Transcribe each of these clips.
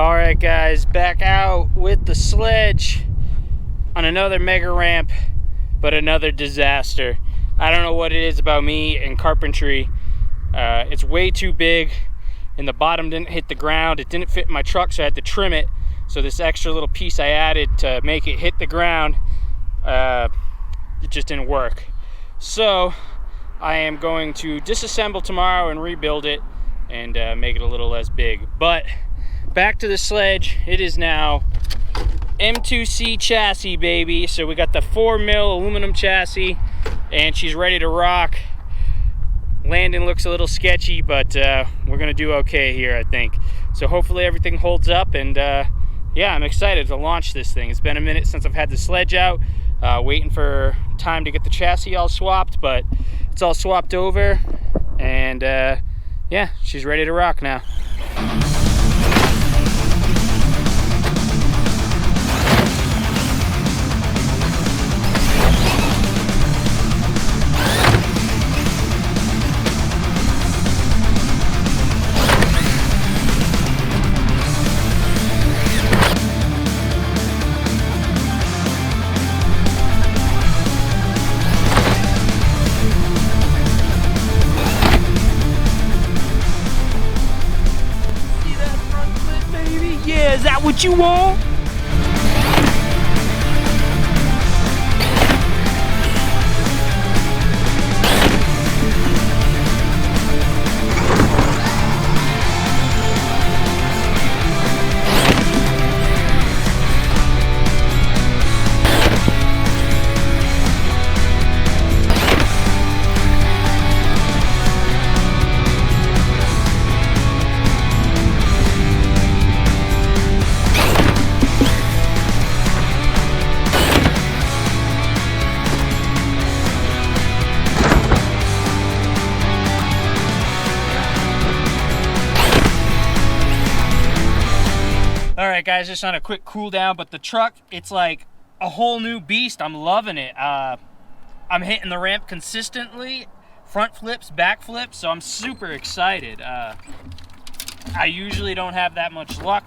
Alright guys, back out with the sledge on another mega ramp, but another disaster. I don't know what it is about me and carpentry. It's way too big and the bottom didn't hit the ground. It didn't fit in my truck, so I had to trim it. So this extra little piece I added to make it hit the ground, it just didn't work. So I am going to disassemble tomorrow and rebuild it and make it a little less big. But back to the sledge. It is now M2C chassis, baby. So we got the 4mm aluminum chassis and she's ready to rock. Landing looks a little sketchy, but we're gonna do okay here, I think. So hopefully everything holds up, and yeah, I'm excited to launch this thing. It's been a minute since I've had the sledge out, waiting for time to get the chassis all swapped, but it's all swapped over, and yeah, she's ready to rock now. Is that what you want? Alright guys, just on a quick cool down, but the truck, it's like a whole new beast. I'm loving it. I'm hitting the ramp consistently, front flips, back flips, so I'm super excited. I usually don't have that much luck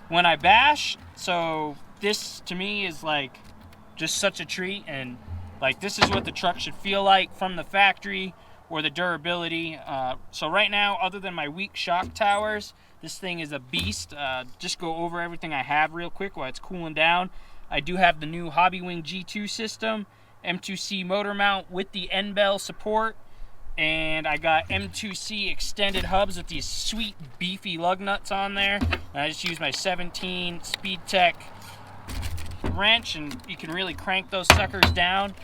when I bash, so this to me is like just such a treat, and like this is what the truck should feel like from the factory, or the durability. So right now, other than my weak shock towers, this thing is a beast. Just go over everything I have real quick while it's cooling down. I do have the new Hobbywing G2 system, M2C motor mount with the N-bell support, and I got M2C extended hubs with these sweet beefy lug nuts on there. And I just use my 17 Speed Tech wrench, and you can really crank those suckers down.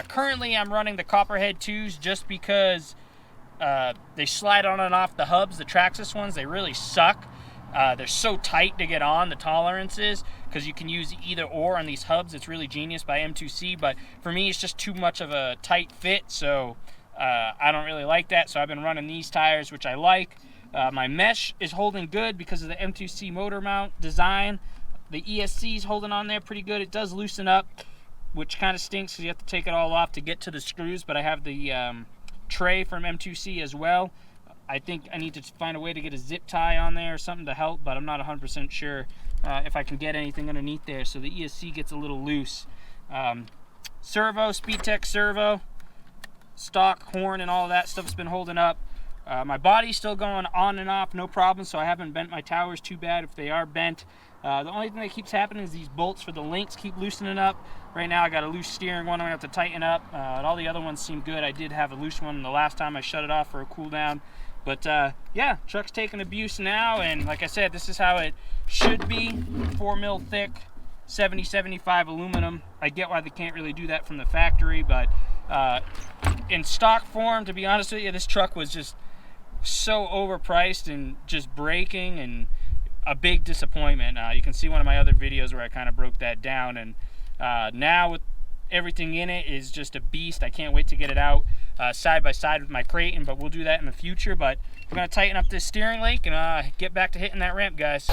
Currently I'm running the Copperhead 2s just because they slide on and off the hubs. The Traxxas ones, they really suck. They're so tight to get on, the tolerances, because you can use either or on these hubs. It's really genius by M2C, but for me it's just too much of a tight fit, so I don't really like that. So I've been running these tires, which I like. My mesh is holding good because of the M2C motor mount design. The ESC is holding on there pretty good. It does loosen up, which kind of stinks because you have to take it all off to get to the screws, but I have the tray from M2C as well. I think I need to find a way to get a zip tie on there or something to help, but I'm not 100% sure if I can get anything underneath there, so the ESC gets a little loose. Servo, Speed Tech servo, stock, horn, and all of that stuff's been holding up. My body's still going on and off, no problem, so I haven't bent my towers too bad if they are bent. The only thing that keeps happening is these bolts for the links keep loosening up. Right now I got a loose steering one I have to tighten up. All the other ones seem good. I did have a loose one the last time I shut it off for a cool down. But yeah, truck's taking abuse now, and like I said, this is how it should be. 4mm thick, 70-75 aluminum. I get why they can't really do that from the factory, but in stock form, to be honest with you, this truck was just so overpriced and just breaking, and a big disappointment. You can see one of my other videos where I kind of broke that down, and now with everything in it is just a beast. I can't wait to get it out side by side with my Creighton, but we'll do that in the future. But we're going to tighten up this steering link and get back to hitting that ramp, guys.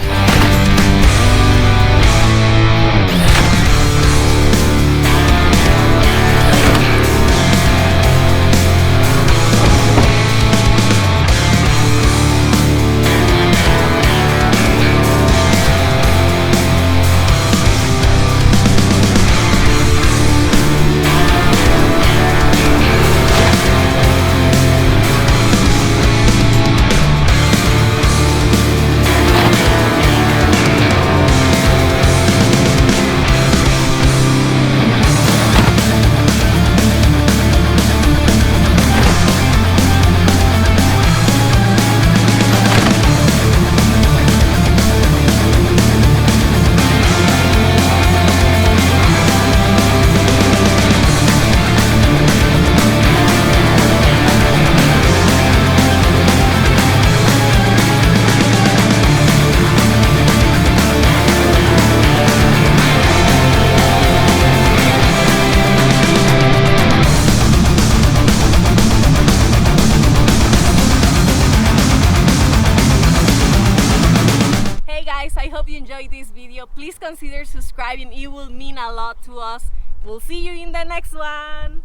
video, please consider subscribing. It will mean a lot to us. We'll see you in the next one.